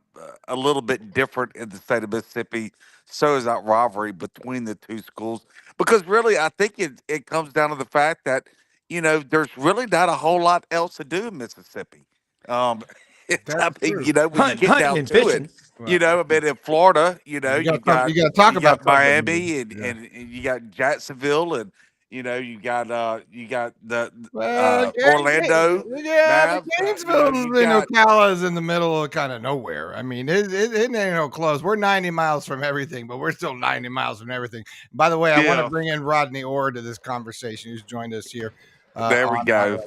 little bit different in the state of Mississippi, so is that rivalry between the two schools. Because really, I think it comes down to the fact that, there's really not a whole lot else to do in Mississippi. When you get down to fishing. it, I mean, in Florida, you got Miami and you got Jacksonville, and You know, you got the Well, Orlando yeah, but Mavs. You know, Gainesville's you in got Ocala is in the middle of kind of nowhere. I mean, it ain't no close. We're 90 miles from everything, but we're still 90 miles from everything. By the way, I want to yeah. bring in Rodney Orr to this conversation, who's joined us here There we go.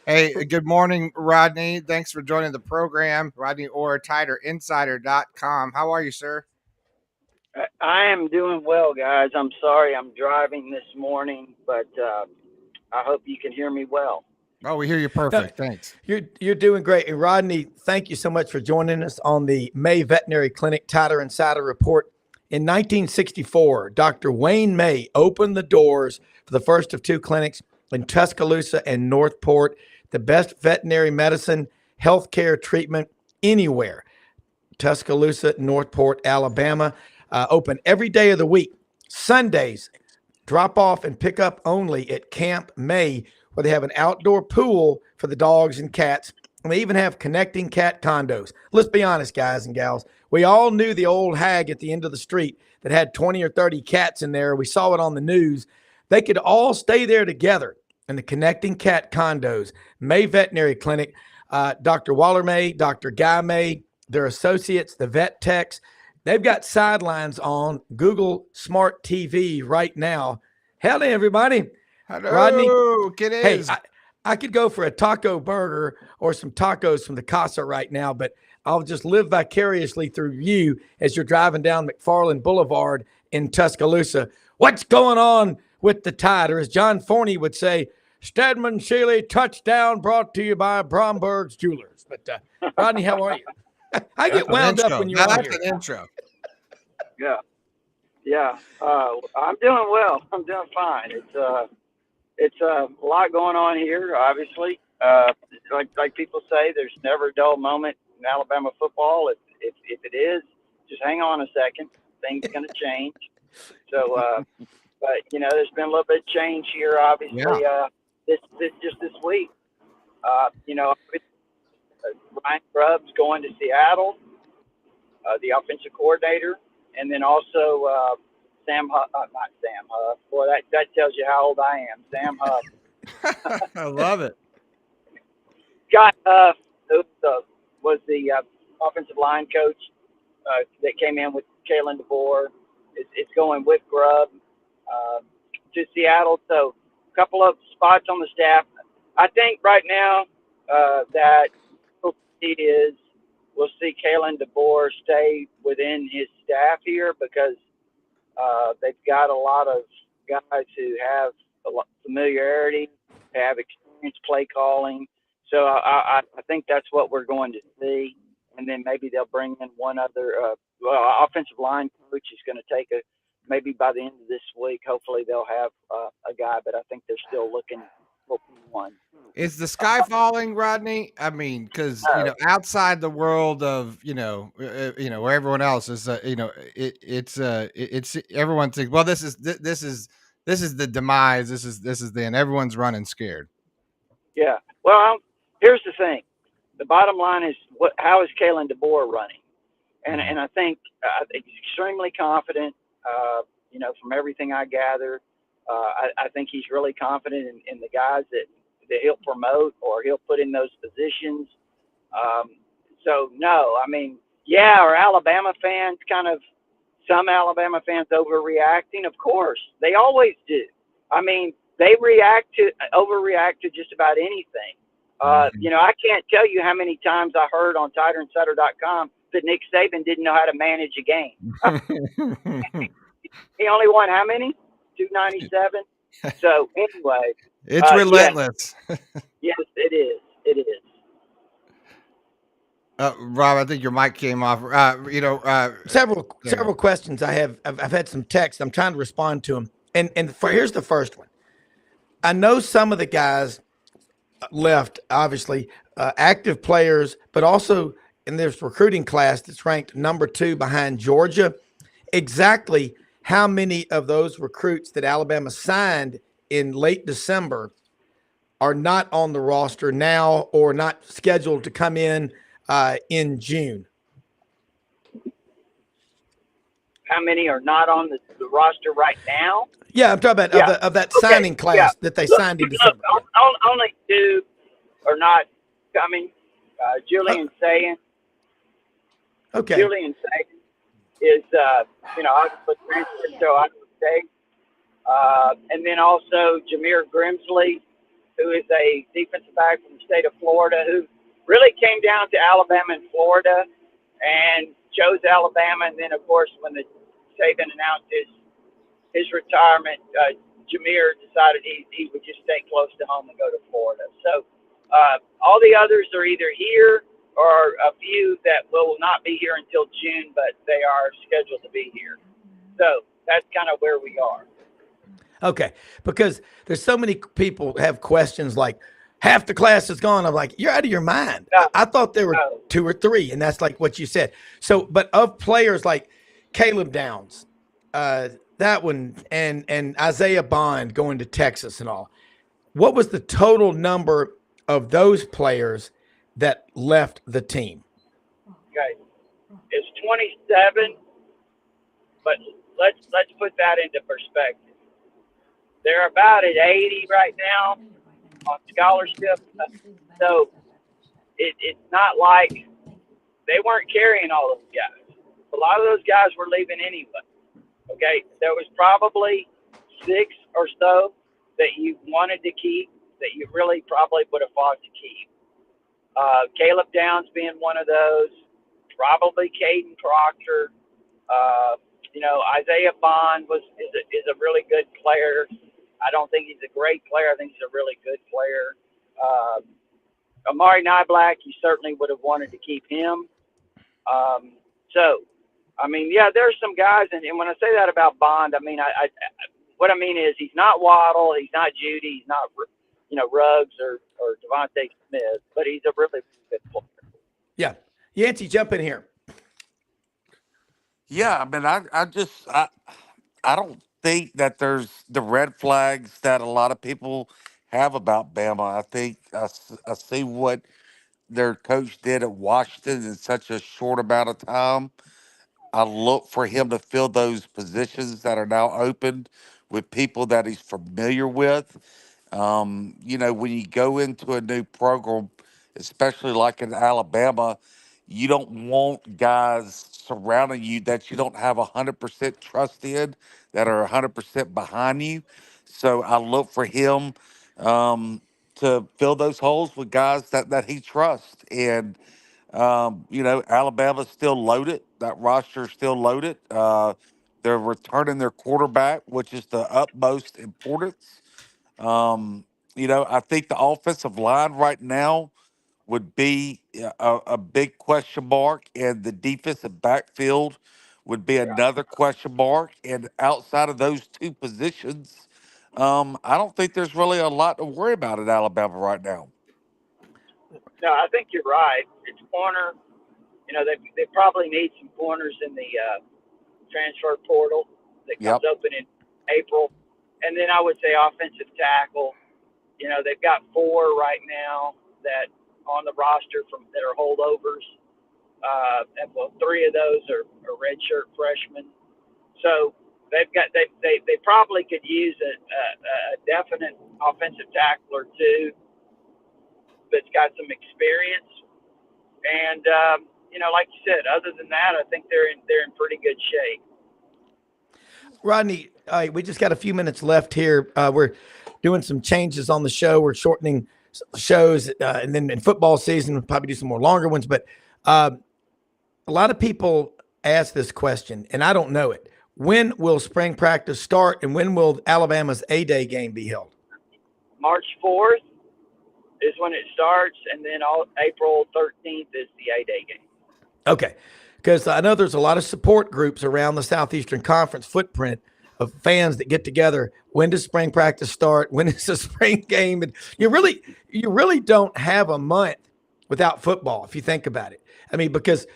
Hey, good morning, Rodney. Thanks for joining the program. Rodney Orr, TiderInsider.com. How are you, sir? I am doing well, guys. I'm sorry I'm driving this morning, but I hope you can hear me well. Oh, we hear you No, perfect. Thanks. you're doing great. And Rodney, thank you so much for joining us on the May Veterinary Clinic Tider Insider Report. In 1964, Dr. Wayne May opened the doors for the first of two clinics in Tuscaloosa and Northport, the best veterinary medicine, healthcare treatment anywhere. Tuscaloosa, Northport, Alabama, open every day of the week. Sundays, drop off and pick up only at Camp May, where they have an outdoor pool for the dogs and cats. And they even have connecting cat condos. Let's be honest, guys and gals. We all knew the old hag at the end of the street that had 20 or 30 cats in there. We saw it on the news. They could all stay there together in the connecting cat condos. May Veterinary Clinic, Dr. Waller May, Dr. Guy May, their associates, the vet techs. They've got sidelines on Google Smart TV right now. Howdy, everybody. Hello, Rodney. kiddies. Hey, I could go for a taco burger or some tacos from the Casa right now, but I'll just live vicariously through you as you're driving down McFarland Boulevard in Tuscaloosa. What's going on with the Tide? Or as John Forney would say, Stedman Sealy touchdown brought to you by Bromberg's Jewelers. But Rodney, how are you? I get wound up when you're on That's here. an intro. Yeah. I'm doing well. I'm doing fine. It's a lot going on here. Obviously, like people say, there's never a dull moment in Alabama football. If it is, just hang on a second. Things gonna change. So, but there's been a little bit of change here. Obviously, this week. Ryan Grubb's going to Seattle, the offensive coordinator, and then also Sam Huff, not Sam Huff. Boy, that tells you how old I am. Sam Huff. I love it. Scott Huff, who was the offensive line coach that came in with Kalen DeBoer, is going with Grubb to Seattle. So a couple of spots on the staff. I think right now that we'll see Kalen DeBoer stay within his staff here because they've got a lot of guys who have a lot of familiarity, have experience play calling. So I think that's what we're going to see. And then maybe they'll bring in one other offensive line coach is going to take maybe by the end of this week, hopefully they'll have a guy, but I think they're still looking for one. Is the sky falling, Rodney? I mean, because outside the world of where everyone else is, it's everyone thinks, well, this is the demise. This is the end. Everyone's running scared. Yeah. Well, here's the thing. The bottom line is how is Kalen DeBoer running? And I think he's extremely confident. From everything I gather, I think he's really confident in the guys that he'll promote or he'll put in those positions. So no, I mean, are Alabama fans some Alabama fans overreacting? Of course, they always do. I mean, they overreact to just about anything. I can't tell you how many times I heard on TiderInsider.com that Nick Saban didn't know how to manage a game. He only won how many? 297. So anyway, it's relentless. Yes, it is. It is. Rob, I think your mic came off. Several questions I have. I've had some texts. I'm trying to respond to them. And here's the first one. I know some of the guys left, obviously, active players, but also in this recruiting class that's ranked number 2 behind Georgia. Exactly how many of those recruits that Alabama signed in late December are not on the roster now or not scheduled to come in June? how many are not on the roster right now. Yeah, I'm talking about Yeah. of that Okay. signing class that they signed in Look, December. Yeah. only 2 are not coming. Julian Sayin. Okay. Julian Sayin is, obviously transferred to Iowa State. And then also Jameer Grimsley, who is a defensive back from the state of Florida, who really came down to Alabama and Florida and chose Alabama. And then, of course, when the Saban announced his retirement, Jameer decided he would just stay close to home and go to Florida. So all the others are either here or a few that will not be here until June, but they are scheduled to be here. So that's kind of where we are. Okay, because there's so many people have questions like half the class is gone. I'm like, you're out of your mind. No, I thought there were no. 2 or 3, and that's like what you said. So, but of players like Caleb Downs, that one, and Isaiah Bond going to Texas and all, what was the total number of those players that left the team? Okay, it's 27, but let's put that into perspective. They're about at 80 right now on scholarship, so it's not like they weren't carrying all those guys. A lot of those guys were leaving anyway. Okay, there was probably 6 or so that you wanted to keep that you really probably would have fought to keep. Caleb Downs being one of those, probably Caden Proctor. Isaiah Bond is a really good player. I don't think he's a great player. I think he's a really good player. Amari Niblack, you certainly would have wanted to keep him. There's some guys, and when I say that about Bond, what I mean is he's not Waddle, he's not Judy, he's not Ruggs or Devontae Smith, but he's a really good player. Yeah, Yancy, jump in here. Yeah, I mean, I don't think that there's the red flags that a lot of people have about Bama. I think I see what their coach did at Washington in such a short amount of time. I look for him to fill those positions that are now open with people that he's familiar with. When you go into a new program, especially like in Alabama, you don't want guys surrounding you that you don't have 100% trust in, that are 100% behind you. So I look for him to fill those holes with guys that he trusts. And Alabama's still loaded. That roster's still loaded. They're returning their quarterback, which is the utmost importance. I think the offensive line right now would be a big question mark, and the defensive backfield would be another question mark. And outside of those 2 positions, I don't think there's really a lot to worry about at Alabama right now. No, I think you're right. It's corner. They probably need some corners in the transfer portal that comes Yep. open in April. And then I would say offensive tackle. They've got 4 right now that on the roster that are holdovers. 3 of those are redshirt freshmen. So they probably could use a definite offensive tackle or 2 that's got some experience. And like you said, other than that, I think they're in pretty good shape. Rodney, we just got a few minutes left here. We're doing some changes on the show. We're shortening shows, and then in football season, we'll probably do some more longer ones. But a lot of people ask this question, and I don't know it. When will spring practice start, and when will Alabama's A-Day game be held? March 4th is when it starts, and then April 13th is the A-Day game. Okay, because I know there's a lot of support groups around the Southeastern Conference footprint of fans that get together. When does spring practice start? When is the spring game? And you really don't have a month without football if you think about it. I mean, because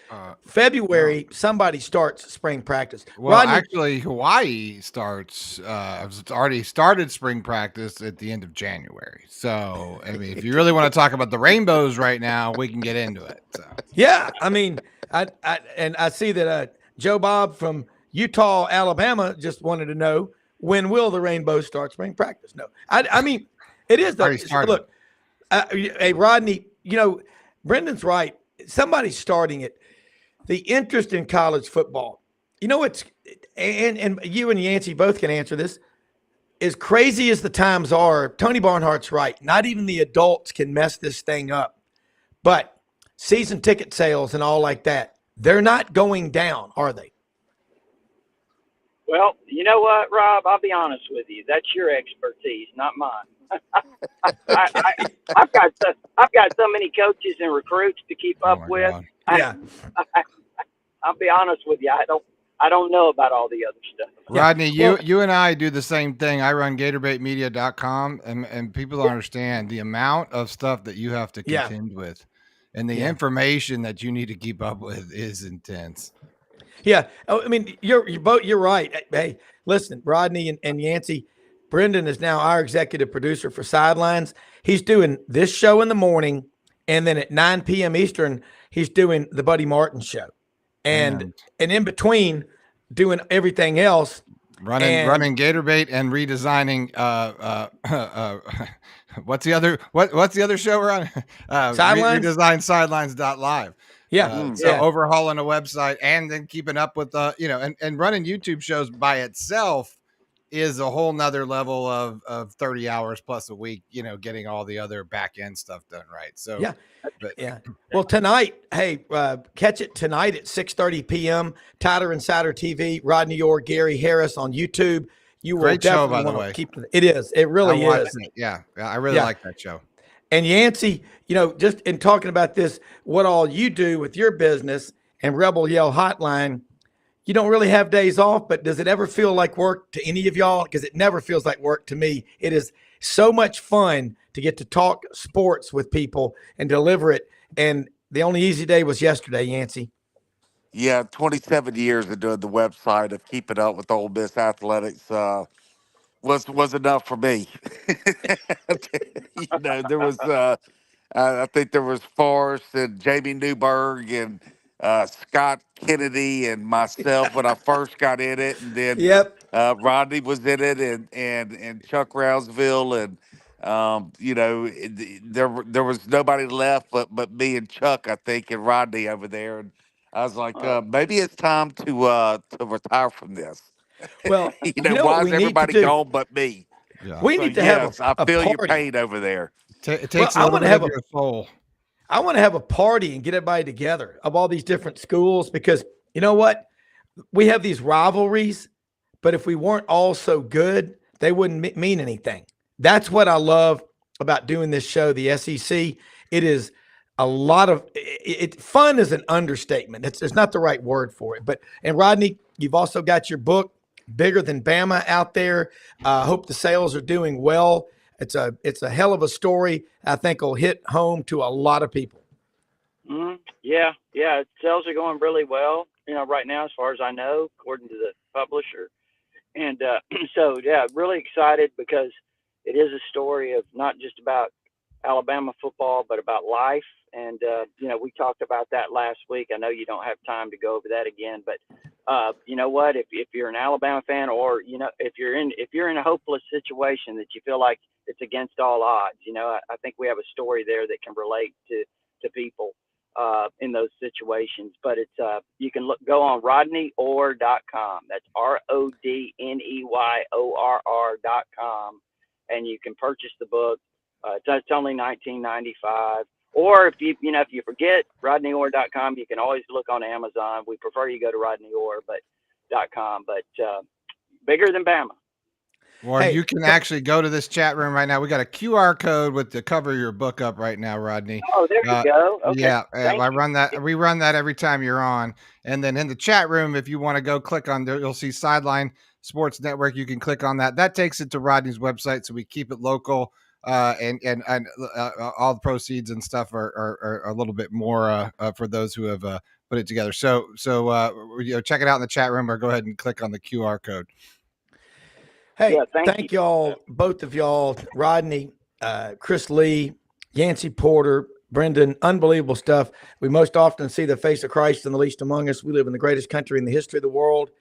February somebody starts spring practice. Well, Rodney, actually, Hawaii starts. It's already started spring practice at the end of January. So, I mean, if you really want to talk about the rainbows right now, we can get into it. So. yeah, I mean, I see that Joe Bob from Utah, Alabama just wanted to know, when will the Rainbows start spring practice? No, I mean, it is. Already started. Look, hey, Rodney, Brendan's right. Somebody's starting it. The interest in college football, it's, and you and Yancy both can answer this. As crazy as the times are, Tony Barnhart's right. Not even the adults can mess this thing up. But season ticket sales and all like that, they're not going down, are they? Well, you know what, Rob? I'll be honest with you. That's your expertise, not mine. I've got so many coaches and recruits to keep up with. God. Yeah. I'll be honest with you. I don't know about all the other stuff. Rodney, you and I do the same thing. I run GatorbaitMedia.com, and people don't understand the amount of stuff that you have to contend with, and the information that you need to keep up with is intense. Yeah. Oh, I mean, you're right. Hey, listen, Rodney and Yancy, Brenden is now our executive producer for Sidelines. He's doing this show in the morning, and then at 9 p.m. Eastern, he's doing the Buddy Martin show. And in between, doing everything else, running GatorBait and redesigning. What's the other show we're on? Sidelines? Redesign Sidelines.live. Yeah. So overhauling a website and then keeping up with and running YouTube shows by itself is a whole nother level of 30 hours plus a week, getting all the other back end stuff done right. So Well, tonight, hey, catch it tonight at 6:30 p.m. Tyler Insider TV, Rodney Orr, Gary Harris on YouTube. You will Great show, definitely by the want way. to keep it. It is. It really is. Yeah, I really like that show. And Yancy, just in talking about this, what all you do with your business and Rebel Yell Hotline, you don't really have days off, but does it ever feel like work to any of y'all? Because it never feels like work to me. It is so much fun to get to talk sports with people and deliver it. And the only easy day was yesterday, Yancy. Yeah, 27 years of doing the website, of keeping up with Ole Miss athletics was enough for me. There was I think there was Forrest and Jamie Newberg and Scott Kennedy and myself when I first got in it, and then Yep. Rodney was in it, and Chuck Rouseville, and there was nobody left but me and Chuck, I think, and Rodney over there, and I was like, maybe it's time to retire from this. Well, Why is everybody gone but me? Yeah. We need to have I a feel your party. pain over there. It takes Well, a little bit of your soul. I want to have a party and get everybody together of all these different schools, because you know what? We have these rivalries, but if we weren't all so good, they wouldn't mean anything. That's what I love about doing this show, the SEC. It is a lot of fun is an understatement. It's not the right word for it. And Rodney, you've also got your book, Bigger Than Bama, out there. Hope the sales are doing well. It's a hell of a story. I think will hit home to a lot of people. Mm-hmm. Yeah. Sales are going really well, right now, as far as I know, according to the publisher. And so, really excited, because it is a story of not just about Alabama football, but about life. And, we talked about that last week. I know you don't have time to go over that again, but you know what, if you're an Alabama fan, or, if you're in a hopeless situation that you feel like it's against all odds, I think we have a story there that can relate to people in those situations. But it's you can go on RodneyOrr.com. That's RODNEYORR.com, and you can purchase the book. It's only $19.95. Or if you forget RodneyOrr.com, you can always look on Amazon. We prefer you go to RodneyOrr.com, but Bigger Than Bama. Or you can actually go to this chat room right now. We got a QR code with the cover of your book up right now, Rodney. Oh, there you go. Okay. Yeah, I run that. We run that every time you're on. And then in the chat room, if you want to go click on there, you'll see Sideline Sports Network. You can click on that. That takes it to Rodney's website, so we keep it local. And all the proceeds and stuff are a little bit more for those who have put it together. So check it out in the chat room, or go ahead and click on the QR code. Hey, thank y'all, both of y'all, Rodney, Chris Lee, Yancy Porter, Brenden. Unbelievable stuff. We most often see the face of Christ in the least among us. We live in the greatest country in the history of the world.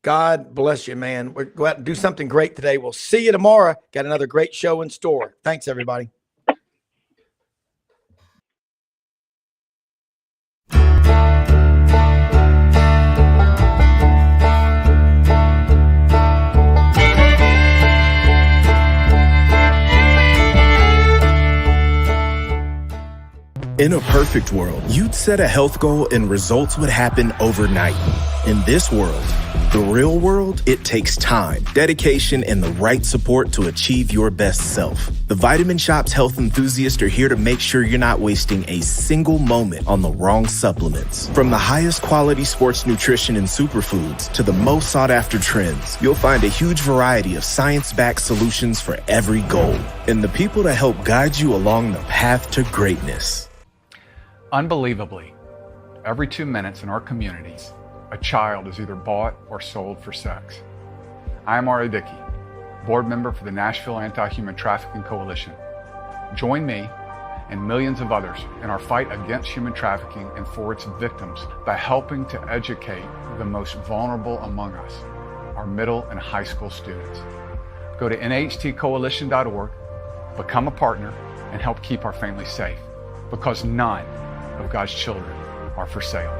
God bless you, man. We're go out and do something great today. We'll see you tomorrow. Got another great show in store. Thanks, everybody. In a perfect world, you'd set a health goal and results would happen overnight. In this world, the real world, it takes time, dedication, and the right support to achieve your best self. The Vitamin Shop's health enthusiasts are here to make sure you're not wasting a single moment on the wrong supplements. From the highest quality sports nutrition and superfoods to the most sought after trends, you'll find a huge variety of science-backed solutions for every goal. And the people to help guide you along the path to greatness. Unbelievably, every 2 minutes in our communities, a child is either bought or sold for sex. I am Ari Dickey, board member for the Nashville Anti-Human Trafficking Coalition. Join me and millions of others in our fight against human trafficking and for its victims by helping to educate the most vulnerable among us, our middle and high school students. Go to nhtcoalition.org, become a partner, and help keep our families safe, because none of God's children are for sale.